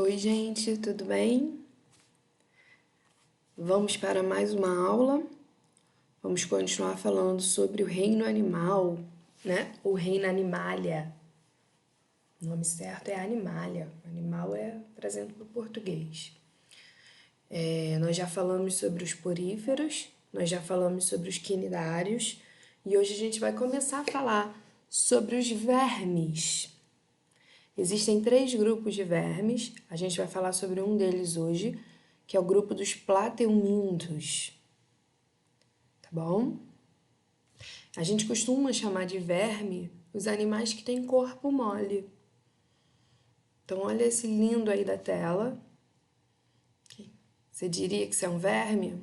Oi, gente, tudo bem? Vamos para mais uma aula. Vamos continuar falando sobre o reino animal, né? O reino animalia. O nome certo é animalia. Animal é trazendo para o português. Nós já falamos sobre os poríferos, nós já falamos sobre os quinidários e hoje a gente vai começar a falar sobre os vermes. Existem 3 grupos de vermes, a gente vai falar sobre um deles hoje, que é o grupo dos plateumintos, tá bom? A gente costuma chamar de verme os animais que têm corpo mole. Então, olha esse lindo aí da tela. Você diria que isso é um verme?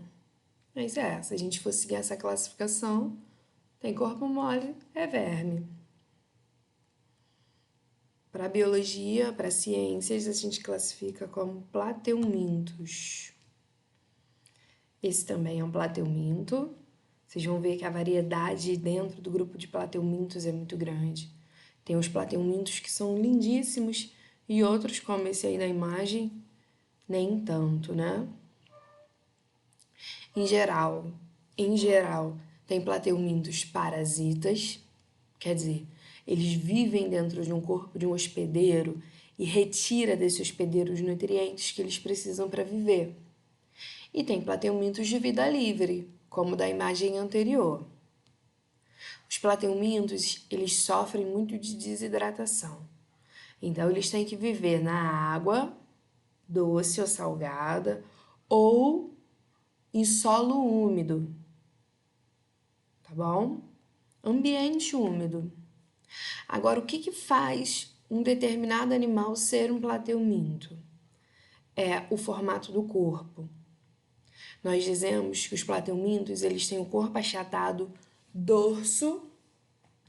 Mas se a gente for seguir essa classificação, tem corpo mole, é verme. Para biologia, para ciências, a gente classifica como plateumintos. Esse também é um plateuminto. Vocês vão ver que a variedade dentro do grupo de plateumintos é muito grande. Tem os plateumintos que são lindíssimos e outros, como esse aí da imagem, nem tanto, né? Em geral, tem plateumintos parasitas, quer dizer, eles vivem dentro de um corpo de um hospedeiro e retira desse hospedeiro os nutrientes que eles precisam para viver. E tem plateumintos de vida livre, como da imagem anterior. Os plateumintos, eles sofrem muito de desidratação. Então, eles têm que viver na água, doce ou salgada, ou em solo úmido, tá bom? Ambiente úmido. Agora, o que faz um determinado animal ser um plateuminto? É o formato do corpo. Nós dizemos que os plateumintos, eles têm o corpo achatado dorso,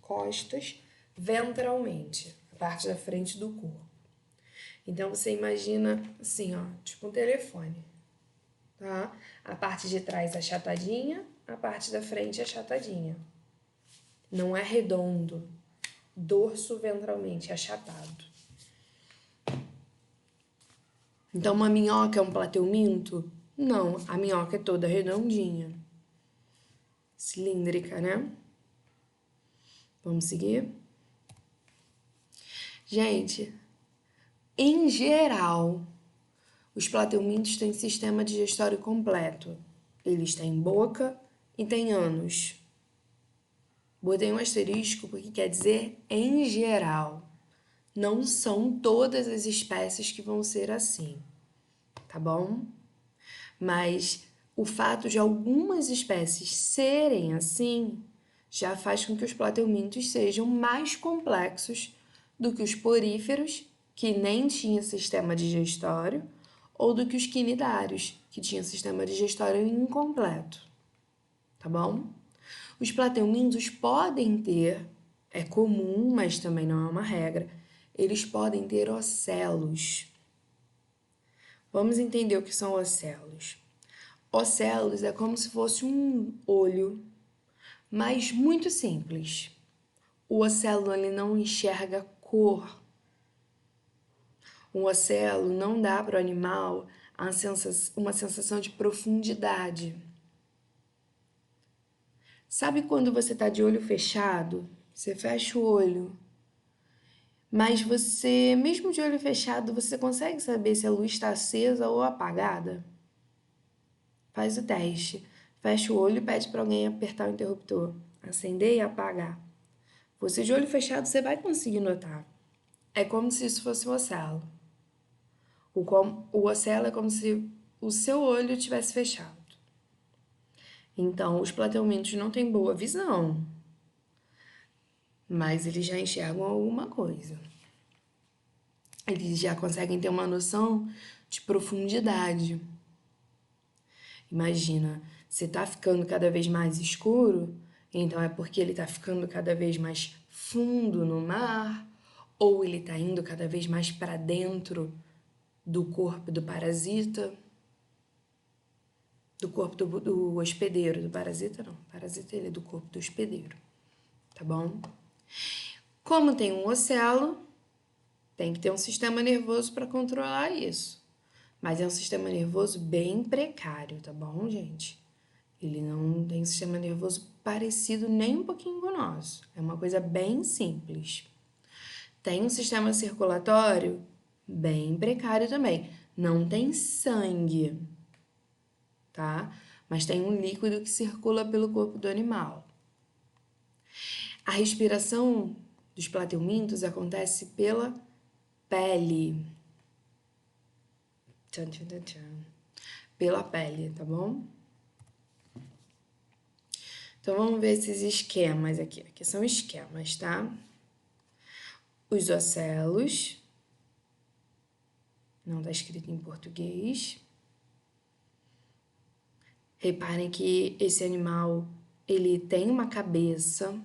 costas, ventralmente, a parte da frente do corpo. Então, você imagina assim, ó, tipo um telefone, tá? A parte de trás achatadinha, a parte da frente achatadinha. Não é redondo, dorso ventralmente, achatado. Então, uma minhoca é um plateuminto? Não, a minhoca é toda redondinha. Cilíndrica, né? Vamos seguir? Gente, em geral, os plateumintos têm sistema digestório completo. Eles têm boca e têm ânus. Botei um asterisco porque quer dizer em geral. Não são todas as espécies que vão ser assim, tá bom? Mas o fato de algumas espécies serem assim já faz com que os plateumintos sejam mais complexos do que os poríferos, que nem tinham sistema digestório, ou do que os quinidários, que tinham sistema digestório incompleto, tá bom? Os plateumintos podem ter, é comum, mas também não é uma regra, eles podem ter ocelos. Vamos entender o que são ocelos. Ocelos é como se fosse um olho, mas muito simples. O ocelo ele não enxerga cor. Um ocelo não dá para o animal uma sensação de profundidade. Sabe quando você está de olho fechado? Você fecha o olho, mas você, mesmo de olho fechado, você consegue saber se a luz está acesa ou apagada? Faz o teste. Fecha o olho e pede para alguém apertar o interruptor, acender e apagar. Você de olho fechado, você vai conseguir notar. É como se isso fosse um ocelo. O ocelo é como se o seu olho tivesse fechado. Então, os plateumintos não têm boa visão, mas eles já enxergam alguma coisa. Eles já conseguem ter uma noção de profundidade. Imagina, você tá ficando cada vez mais escuro, então é porque ele tá ficando cada vez mais fundo no mar, ou ele tá indo cada vez mais para dentro do corpo do parasita, do corpo do hospedeiro, do parasita não, parasita ele é do corpo do hospedeiro, tá bom? Como tem um ocelo, Tem que ter um sistema nervoso para controlar isso. Mas é um sistema nervoso bem precário, tá bom, gente? Ele não tem um sistema nervoso parecido nem um pouquinho com o nosso. É uma coisa bem simples. Tem um sistema circulatório bem precário também. Não tem sangue, tá? Mas tem um líquido que circula pelo corpo do animal. A respiração dos plateumintos acontece pela pele. Tchan, tchan, tchan, tchan. Pela pele, tá bom? Então vamos ver esses esquemas aqui. Aqui são esquemas, tá? Os ocelos. Não está escrito em português. Reparem que esse animal, ele tem uma cabeça.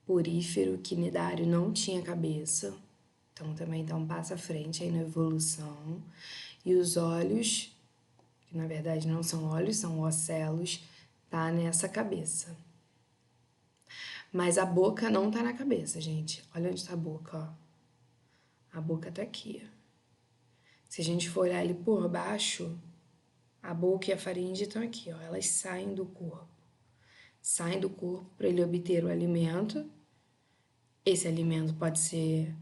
Porífero, quinidário não tinha cabeça. Então também dá um passo à frente aí na evolução. E os olhos, que na verdade não são olhos, são ocelos, tá nessa cabeça. Mas a boca não tá na cabeça, gente. Olha onde tá a boca, ó. A boca tá aqui, ó. Se a gente for olhar ali por baixo, a boca e a faringe estão aqui, ó. Elas saem do corpo. Saem do corpo para ele obter o alimento. Esse alimento pode ser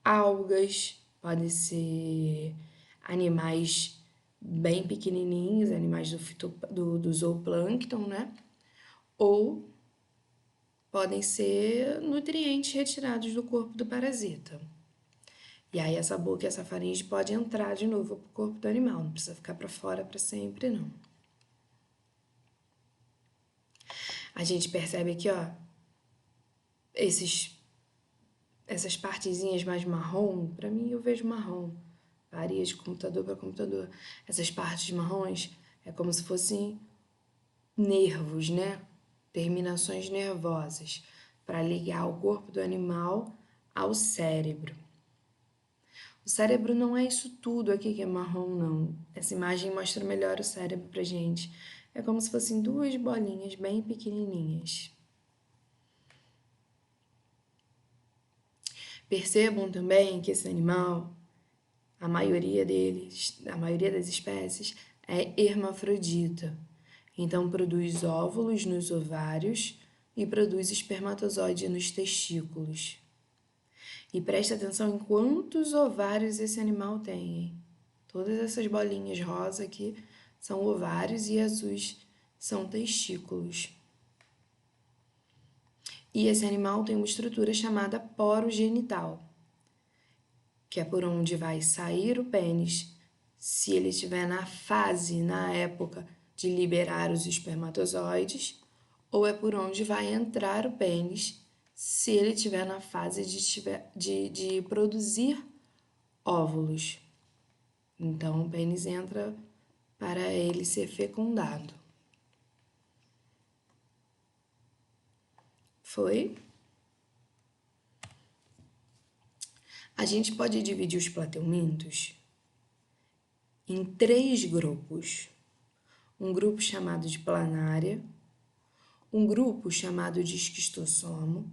algas, pode ser animais bem pequenininhos, animais do zooplâncton, né? Ou podem ser nutrientes retirados do corpo do parasita. E aí essa boca e essa faringe pode entrar de novo pro corpo do animal, não precisa ficar para fora para sempre, não. A gente percebe aqui, ó, essas partezinhas mais marrom, para mim eu vejo marrom, varia de computador para computador. Essas partes marrons é como se fossem nervos, né? Terminações nervosas para ligar o corpo do animal ao cérebro. O cérebro não é isso tudo aqui que é marrom, não. Essa imagem mostra melhor o cérebro pra gente. É como se fossem duas bolinhas bem pequenininhas. Percebam também que esse animal, a maioria das espécies, é hermafrodita. Então, produz óvulos nos ovários e produz espermatozoide nos testículos. E preste atenção em quantos ovários esse animal tem, hein? Todas essas bolinhas rosa aqui são ovários e azuis são testículos. E esse animal tem uma estrutura chamada poro genital, que é por onde vai sair o pênis se ele estiver na época de liberar os espermatozoides, ou é por onde vai entrar o pênis se ele estiver na fase de produzir óvulos. Então, o pênis entra para ele ser fecundado. Foi? A gente pode dividir os plateumintos em 3 grupos. Um grupo chamado de planária, um grupo chamado de esquistossomo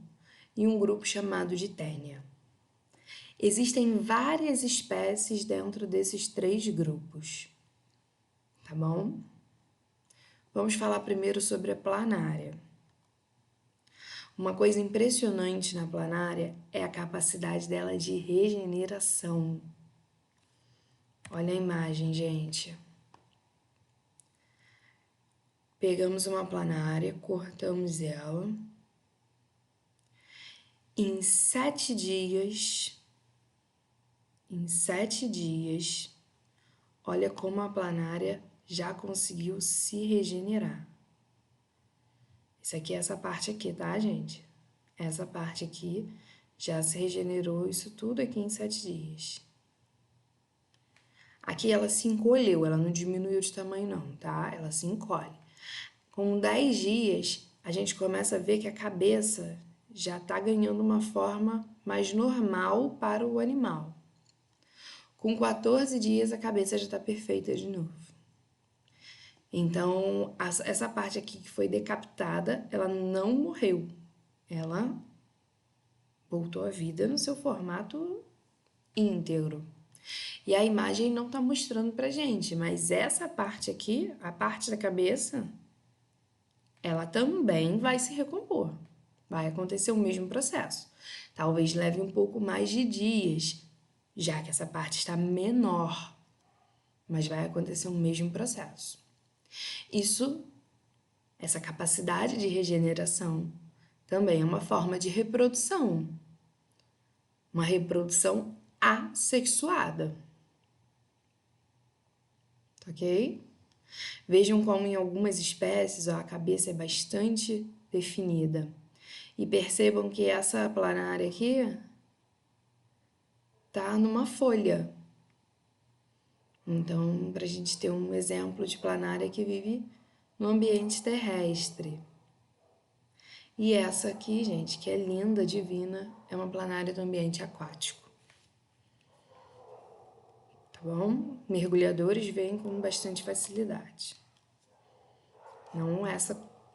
e um grupo chamado de ténia. Existem várias espécies dentro desses 3 grupos, tá bom? Vamos falar primeiro sobre a planária. Uma coisa impressionante na planária é a capacidade dela de regeneração. Olha a imagem, gente. Pegamos uma planária, cortamos ela. Em 7 dias, olha como a planária já conseguiu se regenerar. Isso aqui é essa parte aqui, tá, gente? Essa parte aqui já se regenerou, isso tudo aqui em 7 dias. Aqui ela se encolheu, ela não diminuiu de tamanho não, tá? Ela se encolhe. Com 10 dias, a gente começa a ver que a cabeça já está ganhando uma forma mais normal para o animal. Com 14 dias, a cabeça já está perfeita de novo. Então, essa parte aqui que foi decapitada, ela não morreu. Ela voltou à vida no seu formato íntegro. E a imagem não está mostrando pra gente, mas essa parte aqui, a parte da cabeça, ela também vai se recompor. Vai acontecer o mesmo processo. Talvez leve um pouco mais de dias, já que essa parte está menor, mas vai acontecer o mesmo processo. Essa capacidade de regeneração também é uma forma de reprodução. Uma reprodução assexuada. Ok? Vejam como em algumas espécies a cabeça é bastante definida. E percebam que essa planária aqui tá numa folha. Então, para a gente ter um exemplo de planária que vive no ambiente terrestre. E essa aqui, gente, que é linda, divina, é uma planária do ambiente aquático. Tá bom? Mergulhadores veem com bastante facilidade. Não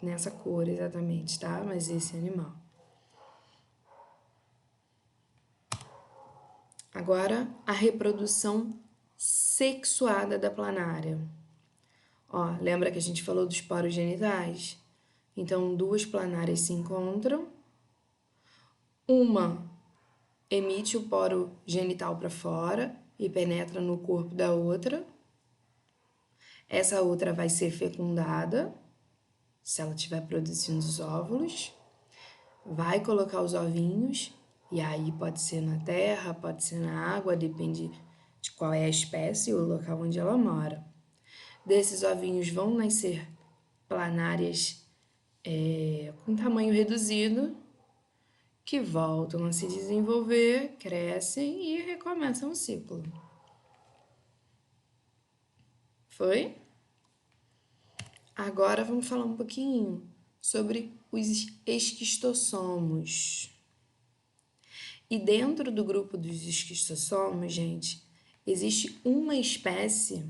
nessa cor exatamente, tá? Mas esse animal. Agora, a reprodução sexuada da planária. Ó, lembra que a gente falou dos poros genitais? Então, duas planárias se encontram. Uma emite o poro genital para fora e penetra no corpo da outra. Essa outra vai ser fecundada, se ela estiver produzindo os óvulos. Vai colocar os ovinhos, e aí pode ser na terra, pode ser na água, depende de qual é a espécie e o local onde ela mora. Desses ovinhos vão nascer planárias com tamanho reduzido, que voltam a se desenvolver, crescem e recomeçam o ciclo. Foi? Agora vamos falar um pouquinho sobre os esquistossomos. E dentro do grupo dos esquistossomos, gente, existe uma espécie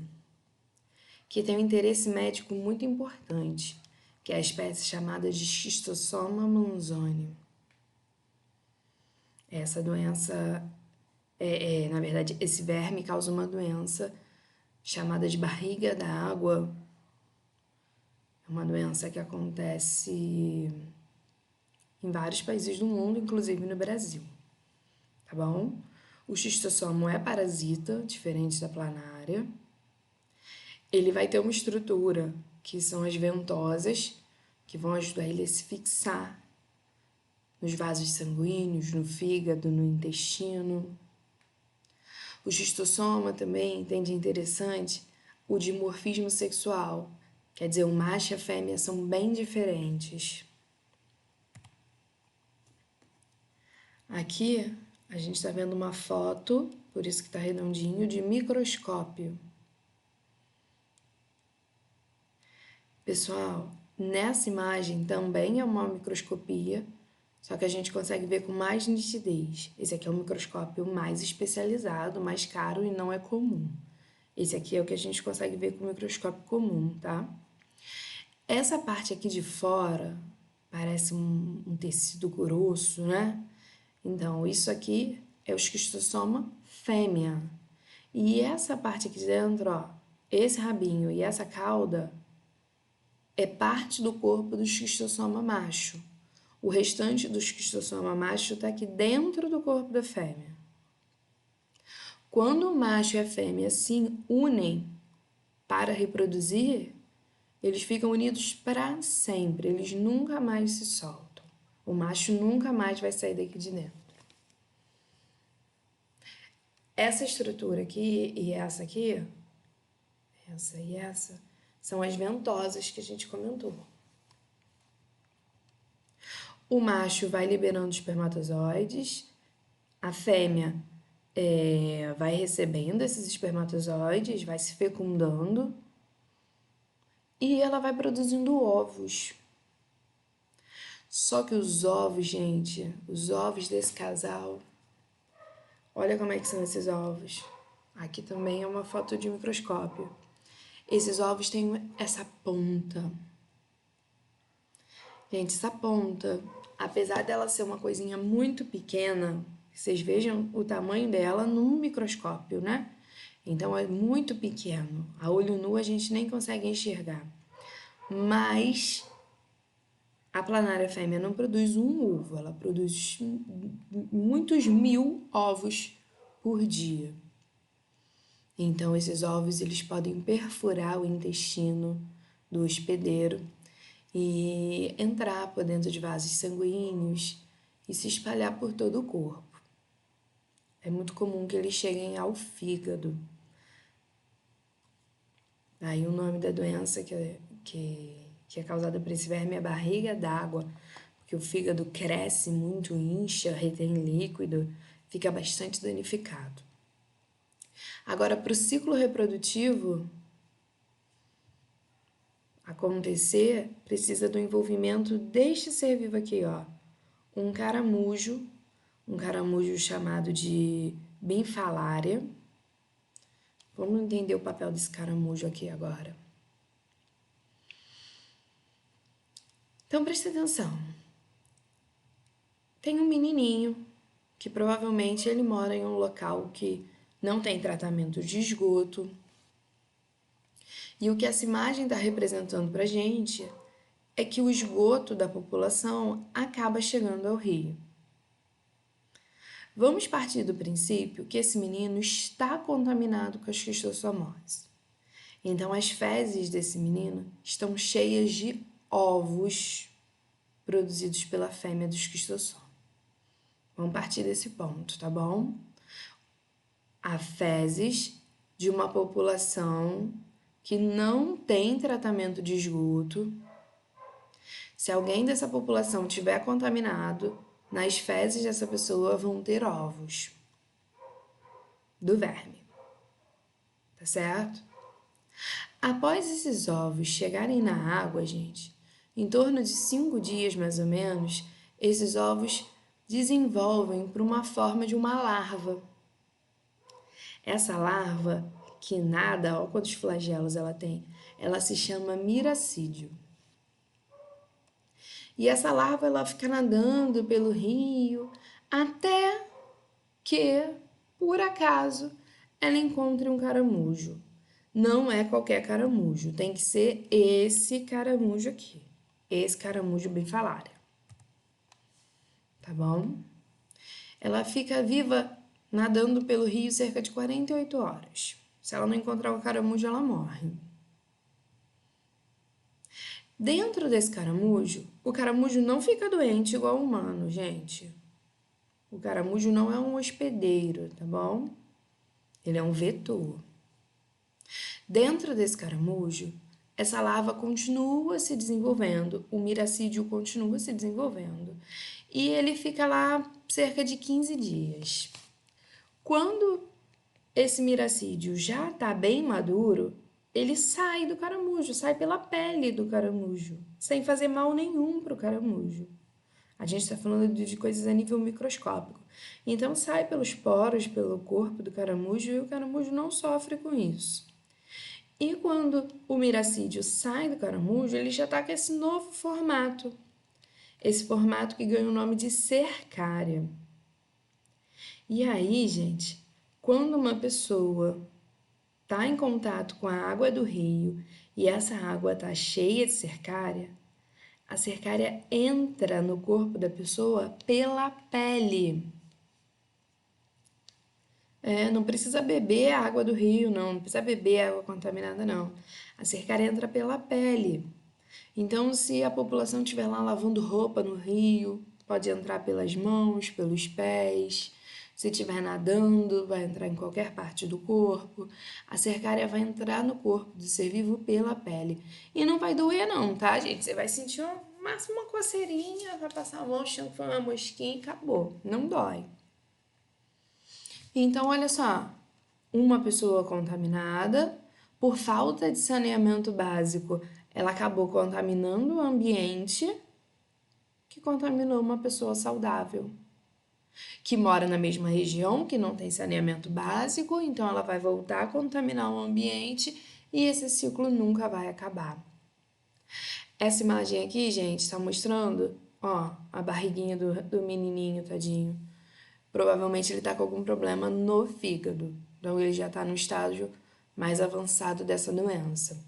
que tem um interesse médico muito importante, que é a espécie chamada de Esquistossoma monzoni. Essa doença, na verdade, esse verme causa uma doença chamada de barriga da água. É uma doença que acontece em vários países do mundo, inclusive no Brasil. Tá bom? O xistossomo é parasita, diferente da planária. Ele vai ter uma estrutura que são as ventosas, que vão ajudar ele a se fixar nos vasos sanguíneos, no fígado, no intestino. O xistossoma também tem de interessante o dimorfismo sexual, quer dizer, o macho e a fêmea são bem diferentes. Aqui a gente está vendo uma foto, por isso que está redondinho, de microscópio. Pessoal, nessa imagem também é uma microscopia, só que a gente consegue ver com mais nitidez. Esse aqui é um microscópio mais especializado, mais caro e não é comum. Esse aqui é o que a gente consegue ver com o microscópio comum, tá? Essa parte aqui de fora parece um tecido grosso, né? Então, isso aqui é o esquistossoma fêmea. E essa parte aqui de dentro, ó, esse rabinho e essa cauda é parte do corpo do esquistossoma macho. O restante do esquistossoma macho está aqui dentro do corpo da fêmea. Quando o macho e a fêmea se unem para reproduzir, eles ficam unidos para sempre, eles nunca mais se soltam. O macho nunca mais vai sair daqui de dentro. Essa estrutura aqui e essa aqui, essa e essa, são as ventosas que a gente comentou. O macho vai liberando espermatozoides, a fêmea vai recebendo esses espermatozoides, vai se fecundando e ela vai produzindo ovos. Só que os ovos, gente, os ovos desse casal, olha como é que são esses ovos. Aqui também é uma foto de microscópio. Esses ovos têm essa ponta. Gente, essa ponta apesar dela ser uma coisinha muito pequena, vocês vejam o tamanho dela num microscópio, né? Então é muito pequeno. A olho nu a gente nem consegue enxergar. Mas a planária fêmea não produz um ovo, ela produz muitos mil ovos por dia. Então esses ovos eles podem perfurar o intestino do hospedeiro e entrar por dentro de vasos sanguíneos e se espalhar por todo o corpo. É muito comum que eles cheguem ao fígado. Aí o nome da doença que é causada por esse verme é barriga d'água, porque o fígado cresce muito, incha, retém líquido, fica bastante danificado. Agora, para o ciclo reprodutivo acontecer, precisa do envolvimento deste ser vivo aqui, ó. Um caramujo chamado de benfalária. Vamos entender o papel desse caramujo aqui agora. Então, presta atenção. Tem um menininho que provavelmente ele mora em um local que não tem tratamento de esgoto. E o que essa imagem está representando para a gente é que o esgoto da população acaba chegando ao rio. Vamos partir do princípio que esse menino está contaminado com a esquistossomose. Então, as fezes desse menino estão cheias de ovos produzidos pela fêmea do esquistossoma. Vamos partir desse ponto, tá bom? Há fezes de uma população que não tem tratamento de esgoto. Se alguém dessa população tiver contaminado, nas fezes dessa pessoa vão ter ovos do verme, tá certo? Após esses ovos chegarem na água, gente, em torno de 5 dias mais ou menos, esses ovos desenvolvem para uma forma de uma larva. Essa larva, que nada, olha quantos flagelos ela tem, ela se chama miracídio. E essa larva ela fica nadando pelo rio até que, por acaso, ela encontre um caramujo. Não é qualquer caramujo, tem que ser esse caramujo aqui. Esse caramujo benfalária. Tá bom? Ela fica viva nadando pelo rio cerca de 48 horas. Se ela não encontrar o caramujo, ela morre. Dentro desse caramujo, o caramujo não fica doente igual o humano, gente. O caramujo não é um hospedeiro, tá bom? Ele é um vetor. Dentro desse caramujo, essa larva continua se desenvolvendo, o miracídio continua se desenvolvendo. E ele fica lá cerca de 15 dias. Quando esse miracídio já está bem maduro, ele sai do caramujo, sai pela pele do caramujo, sem fazer mal nenhum para o caramujo. A gente está falando de coisas a nível microscópico. Então, sai pelos poros, pelo corpo do caramujo e o caramujo não sofre com isso. E quando o miracídio sai do caramujo, ele já está com esse novo formato. Esse formato que ganha o nome de cercária. E aí, gente, quando uma pessoa está em contato com a água do rio e essa água está cheia de cercária, a cercária entra no corpo da pessoa pela pele. Não precisa beber a água do rio, não precisa beber água contaminada, não. A cercária entra pela pele. Então, se a população estiver lá lavando roupa no rio, pode entrar pelas mãos, pelos pés. Se estiver nadando, vai entrar em qualquer parte do corpo. A cercária vai entrar no corpo do ser vivo pela pele. E não vai doer não, tá, gente? Você vai sentir no máximo uma coceirinha, vai passar a mão achando que foi uma mosquinha e acabou. Não dói. Então, olha só. Uma pessoa contaminada, por falta de saneamento básico, ela acabou contaminando o ambiente que contaminou uma pessoa saudável, que mora na mesma região, que não tem saneamento básico, então ela vai voltar a contaminar o ambiente e esse ciclo nunca vai acabar. Essa imagem aqui, gente, está mostrando Ó, a barriguinha do menininho, tadinho. Provavelmente ele tá com algum problema no fígado. Então ele já tá no estágio mais avançado dessa doença.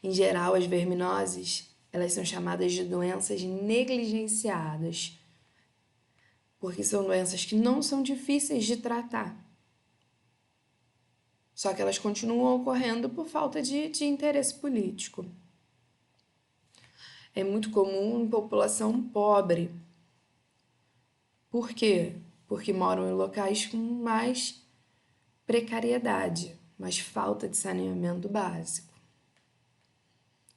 Em geral, as verminoses, elas são chamadas de doenças negligenciadas, porque são doenças que não são difíceis de tratar. Só que elas continuam ocorrendo por falta de interesse político. É muito comum em população pobre. Por quê? Porque moram em locais com mais precariedade, mais falta de saneamento básico,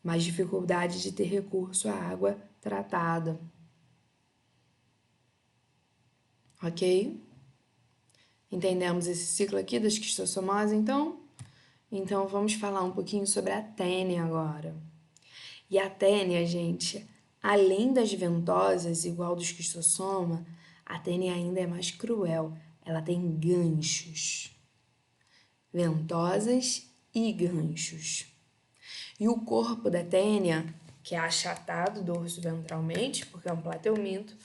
mais dificuldade de ter recurso à água tratada. Ok? Entendemos esse ciclo aqui da esquistossomose, então? Então, vamos falar um pouquinho sobre a tênia agora. E a tênia, gente, além das ventosas, igual do esquistossoma, a tênia ainda é mais cruel. Ela tem ganchos. Ventosas e ganchos. E o corpo da tênia, que é achatado dorso-ventralmente, porque é um plateuminto,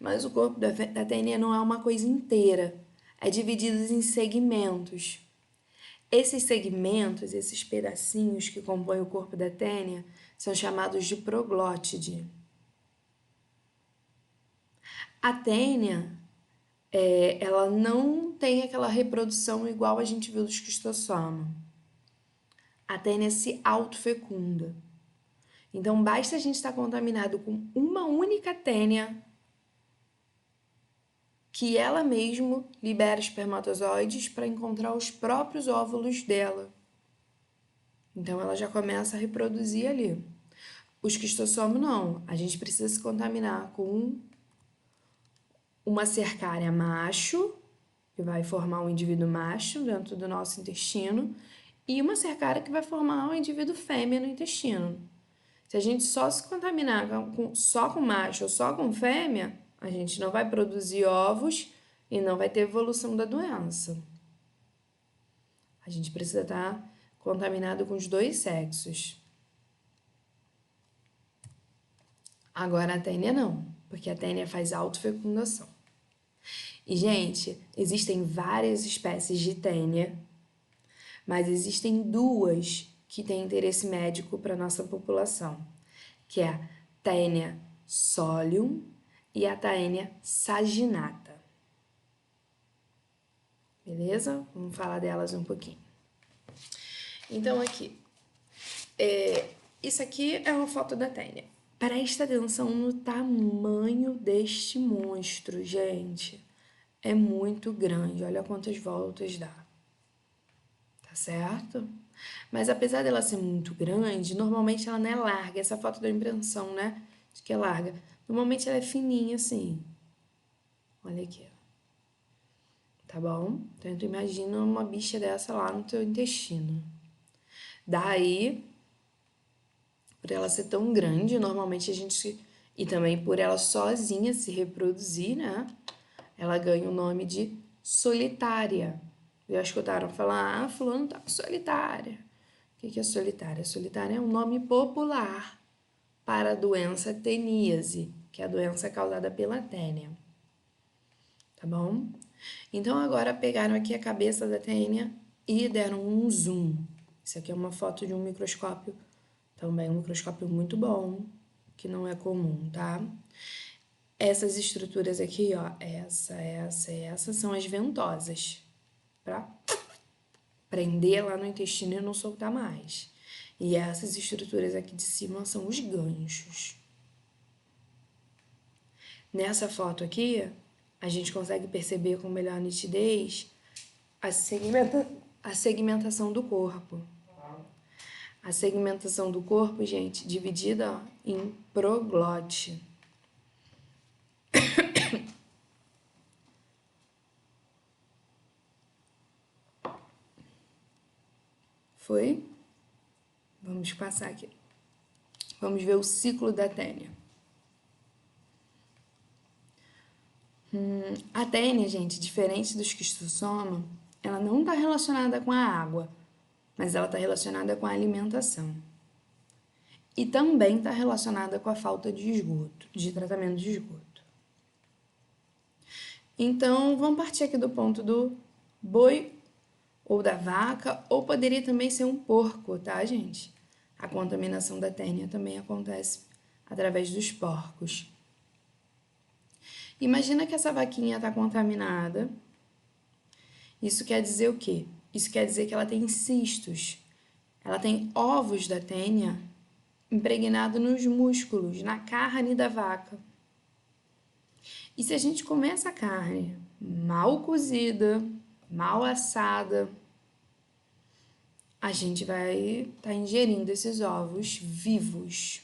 mas o corpo da tênia não é uma coisa inteira. É dividido em segmentos. Esses segmentos, esses pedacinhos que compõem o corpo da tênia, são chamados de proglótide. A tênia, ela não tem aquela reprodução igual a gente viu do esquistossoma. A tênia se autofecunda. Então, basta a gente estar contaminado com uma única tênia que ela mesmo libera espermatozoides para encontrar os próprios óvulos dela. Então, ela já começa a reproduzir ali. O esquistossoma não. A gente precisa se contaminar com uma cercária macho, que vai formar um indivíduo macho dentro do nosso intestino, e uma cercária que vai formar um indivíduo fêmea no intestino. Se a gente só se contaminar só com macho ou só com fêmea, a gente não vai produzir ovos e não vai ter evolução da doença. A gente precisa estar contaminado com os dois sexos. Agora a tênia não, porque a tênia faz autofecundação. E, gente, existem várias espécies de tênia, mas existem duas que têm interesse médico para a nossa população, que é a Taenia solium e a Taenia saginata. Beleza? Vamos falar delas um pouquinho. Então, aqui, isso aqui é uma foto da Taenia. Presta atenção no tamanho deste monstro, gente. É muito grande, olha quantas voltas dá. Tá certo? Mas apesar dela ser muito grande, normalmente ela não é larga. Essa foto dá a impressão, né? De que é larga. Normalmente ela é fininha assim. Olha aqui. Tá bom? Então tu imagina uma bicha dessa lá no teu intestino. Daí, por ela ser tão grande, normalmente a gente... E também por ela sozinha se reproduzir, né? Ela ganha o nome de solitária. Já escutaram falar, fulano tá solitária. O que é solitária? Solitária é um nome popular para a doença teníase, que é a doença causada pela tênia. Tá bom? Então, agora pegaram aqui a cabeça da tênia e deram um zoom. Isso aqui é uma foto de um microscópio, também um microscópio muito bom, que não é comum, tá? Essas estruturas aqui, ó, essa são as ventosas, pra prender lá no intestino e não soltar mais. E essas estruturas aqui de cima são os ganchos. Nessa foto aqui, a gente consegue perceber com melhor nitidez a segmentação do corpo. A segmentação do corpo, gente, dividida ó, em proglote. Foi? Vamos passar aqui. Vamos ver o ciclo da tênia. A tênia, gente, diferente do esquistossoma, ela não está relacionada com a água, mas ela está relacionada com a alimentação. e também está relacionada com a falta de esgoto, de tratamento de esgoto. Então, vamos partir aqui do ponto do boi ou da vaca, ou poderia também ser um porco, tá, gente? A contaminação da tênia também acontece através dos porcos. Imagina que essa vaquinha está contaminada. Isso quer dizer o quê? Isso quer dizer que ela tem cistos. Ela tem ovos da tênia impregnados nos músculos, na carne da vaca. E se a gente comer essa carne mal cozida, mal assada, a gente vai estar ingerindo esses ovos vivos.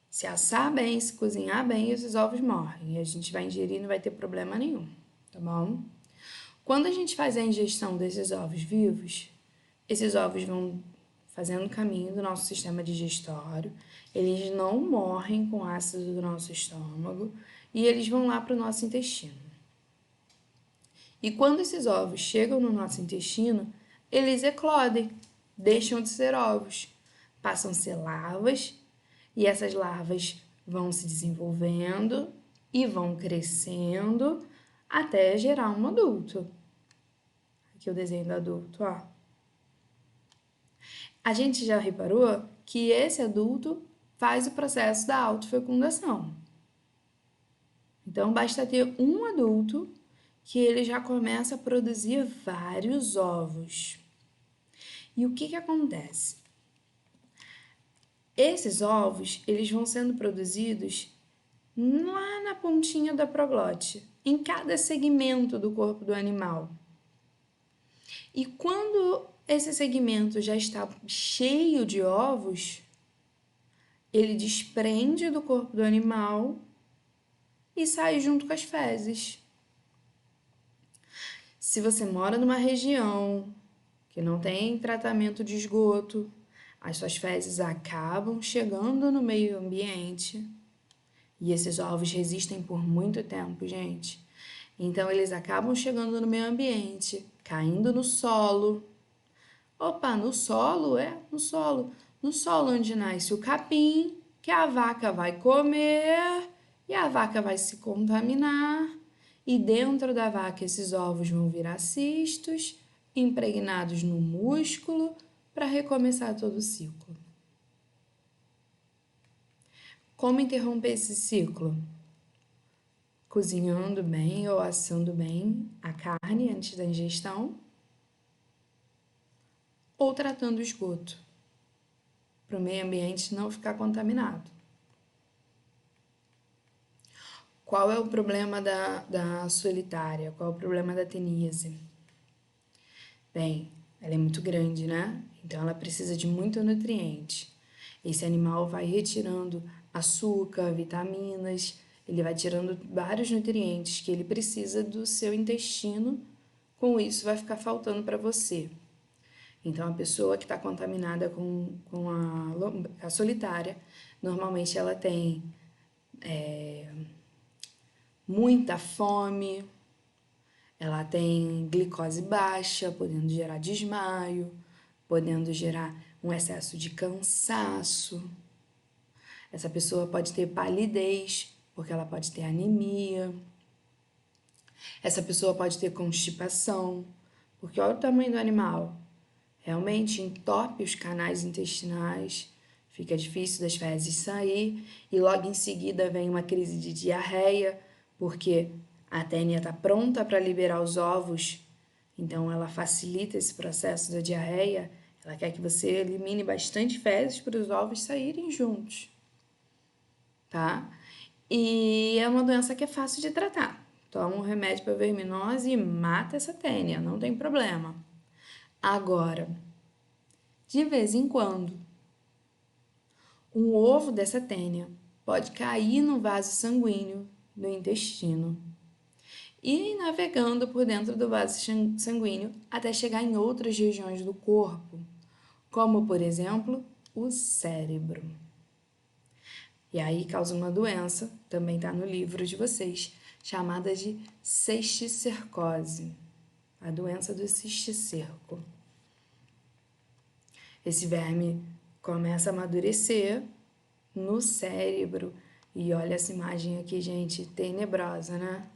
Se assar bem, se cozinhar bem, esses ovos morrem. E a gente vai ingerir e não vai ter problema nenhum, tá bom? Quando a gente faz a ingestão desses ovos vivos, esses ovos vão fazendo o caminho do nosso sistema digestório, eles não morrem com o ácido do nosso estômago e eles vão lá para o nosso intestino. E quando esses ovos chegam no nosso intestino, eles eclodem, deixam de ser ovos, passam a ser larvas, e essas larvas vão se desenvolvendo e vão crescendo até gerar um adulto. Aqui o desenho do adulto, ó. A gente já reparou que esse adulto faz o processo da autofecundação. Então, basta ter um adulto que ele já começa a produzir vários ovos. E o que acontece? Esses ovos, eles vão sendo produzidos lá na pontinha da proglote, em cada segmento do corpo do animal. E quando esse segmento já está cheio de ovos, ele desprende do corpo do animal e sai junto com as fezes. Se você mora numa região que não tem tratamento de esgoto, as suas fezes acabam chegando no meio ambiente e esses ovos resistem por muito tempo, gente. Então, eles acabam chegando no meio ambiente, caindo no solo. Opa, no solo? No solo. No solo onde nasce o capim, que a vaca vai comer e a vaca vai se contaminar. E dentro da vaca esses ovos vão virar cistos, impregnados no músculo, para recomeçar todo o ciclo. Como interromper esse ciclo? Cozinhando bem ou assando bem a carne antes da ingestão, ou tratando o esgoto, para o meio ambiente não ficar contaminado. Qual é o problema da solitária? Qual é o problema da teníase? Bem, ela é muito grande, né? Então ela precisa de muito nutriente. Esse animal vai retirando açúcar, vitaminas, ele vai tirando vários nutrientes que ele precisa do seu intestino, com isso vai ficar faltando para você. Então, a pessoa que está contaminada com a solitária, normalmente ela tem muita fome, ela tem glicose baixa, podendo gerar desmaio, podendo gerar um excesso de cansaço. Essa pessoa pode ter palidez, porque ela pode ter anemia. Essa pessoa pode ter constipação, porque olha o tamanho do animal. Realmente entope os canais intestinais, fica difícil das fezes sair e logo em seguida vem uma crise de diarreia, porque a tênia está pronta para liberar os ovos, então ela facilita esse processo da diarreia, ela quer que você elimine bastante fezes para os ovos saírem juntos, tá? E é uma doença que é fácil de tratar. Toma um remédio para verminose e mata essa tênia, não tem problema. Agora, de vez em quando, um ovo dessa tênia pode cair no vaso sanguíneo do intestino e ir navegando por dentro do vaso sanguíneo até chegar em outras regiões do corpo, como, por exemplo, o cérebro. E aí causa uma doença, também está no livro de vocês, chamada de cisticercose, a doença do cisticerco. Esse verme começa a amadurecer no cérebro. E olha essa imagem aqui, gente, tenebrosa, né?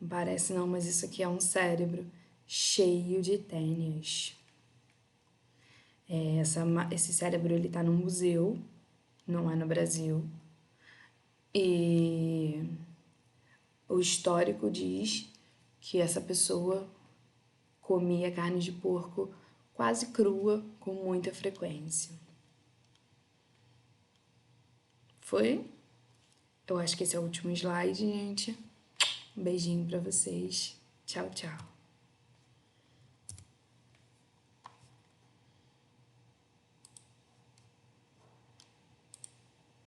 Não parece não, mas isso aqui é um cérebro cheio de tênias. Esse cérebro, ele tá no museu, não é no Brasil. E o histórico diz que essa pessoa comia carne de porco quase crua com muita frequência. Foi? Eu acho que esse é o último slide, gente. Um beijinho pra vocês. Tchau, tchau.